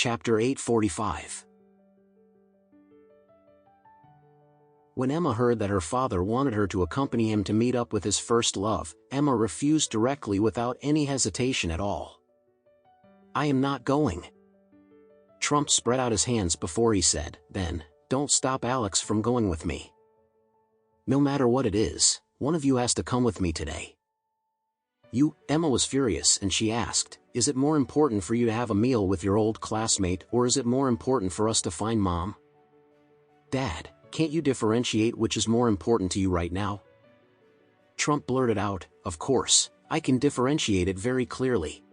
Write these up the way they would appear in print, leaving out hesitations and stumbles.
Chapter 845. When Emma heard that her father wanted her to accompany him to meet up with his first love, Emma refused directly without any hesitation at all. "I am not going." Trump spread out his hands before he said, "Then, don't stop Alex from going with me. No matter what it is, one of you has to come with me today." Emma was furious and she asked, "Is it more important for you to have a meal with your old classmate or is it more important for us to find Mom? Dad, can't you differentiate which is more important to you right now?" Trump blurted out, "Of course, I can differentiate it very clearly.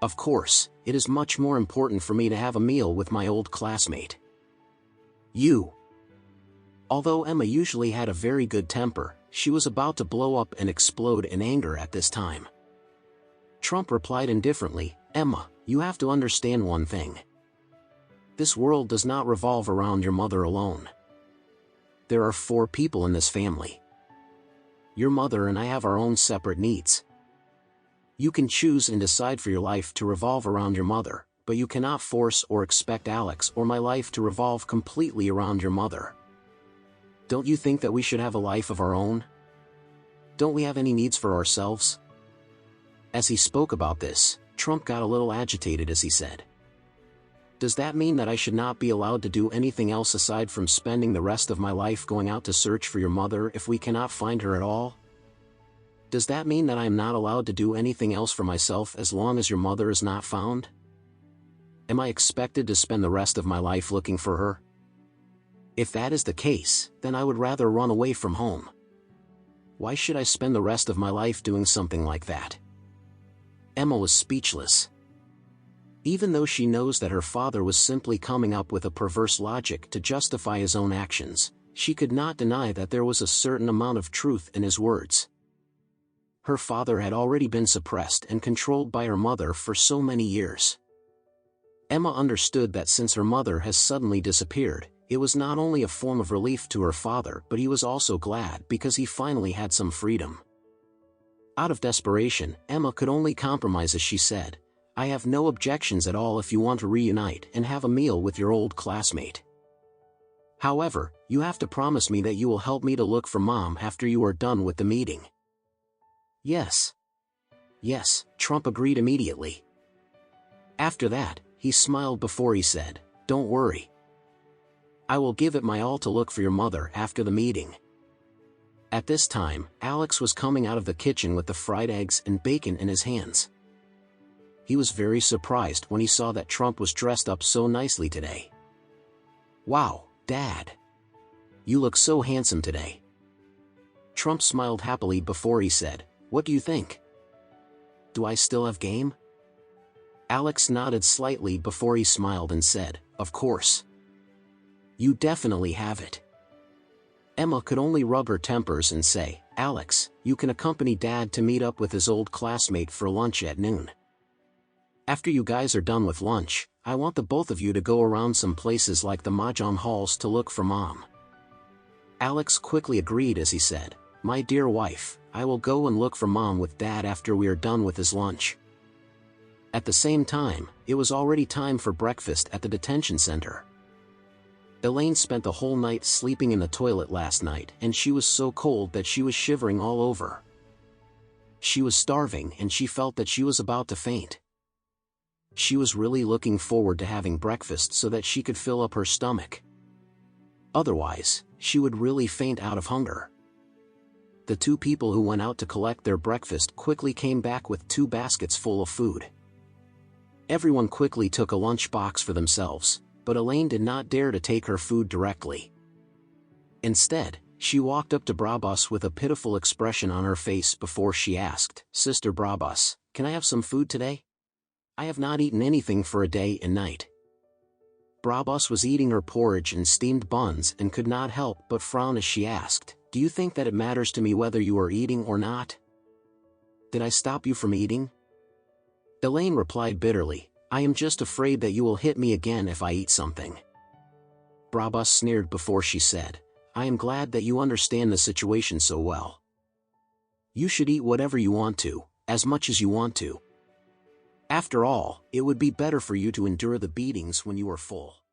Of course, it is much more important for me to have a meal with my old classmate." Although Emma usually had a very good temper, she was about to blow up and explode in anger at this time. Trump replied indifferently, "Emma, you have to understand one thing. This world does not revolve around your mother alone. There are 4 people in this family. Your mother and I have our own separate needs. You can choose and decide for your life to revolve around your mother, but you cannot force or expect Alex or my life to revolve completely around your mother. Don't you think that we should have a life of our own? Don't we have any needs for ourselves?" As he spoke about this, Trump got a little agitated as he said, "Does that mean that I should not be allowed to do anything else aside from spending the rest of my life going out to search for your mother if we cannot find her at all? Does that mean that I am not allowed to do anything else for myself as long as your mother is not found? Am I expected to spend the rest of my life looking for her? If that is the case, then I would rather run away from home. Why should I spend the rest of my life doing something like that?" Emma was speechless. Even though she knows that her father was simply coming up with a perverse logic to justify his own actions, she could not deny that there was a certain amount of truth in his words. Her father had already been suppressed and controlled by her mother for so many years. Emma understood that since her mother has suddenly disappeared, it was not only a form of relief to her father but he was also glad because he finally had some freedom. Out of desperation, Emma could only compromise as she said, "I have no objections at all if you want to reunite and have a meal with your old classmate. However, you have to promise me that you will help me to look for Mom after you are done with the meeting." Yes, Trump agreed immediately. After that, he smiled before he said, "Don't worry. I will give it my all to look for your mother after the meeting." At this time, Alex was coming out of the kitchen with the fried eggs and bacon in his hands. He was very surprised when he saw that Trump was dressed up so nicely today. "Wow, Dad. You look so handsome today." Trump smiled happily before he said, "What do you think? Do I still have game?" Alex nodded slightly before he smiled and said, "Of course. You definitely have it." Emma could only rub her tempers and say, "Alex, you can accompany Dad to meet up with his old classmate for lunch at noon. After you guys are done with lunch, I want the both of you to go around some places like the mahjong halls to look for Mom." Alex quickly agreed as he said, "My dear wife, I will go and look for Mom with Dad after we are done with his lunch." At the same time, it was already time for breakfast at the detention center. Elaine spent the whole night sleeping in the toilet last night and she was so cold that she was shivering all over. She was starving and she felt that she was about to faint. She was really looking forward to having breakfast so that she could fill up her stomach. Otherwise, she would really faint out of hunger. The 2 people who went out to collect their breakfast quickly came back with 2 baskets full of food. Everyone quickly took a lunch box for themselves, but Elaine did not dare to take her food directly. Instead, she walked up to Brabus with a pitiful expression on her face before she asked, "Sister Brabus, can I have some food today? I have not eaten anything for a day and night." Brabus was eating her porridge and steamed buns and could not help but frown as she asked, "Do you think that it matters to me whether you are eating or not? Did I stop you from eating?" Elaine replied bitterly, "I am just afraid that you will hit me again if I eat something." Brabus sneered before she said, "I am glad that you understand the situation so well. You should eat whatever you want to, as much as you want to." After all, it would be better for you to endure the beatings when you are full.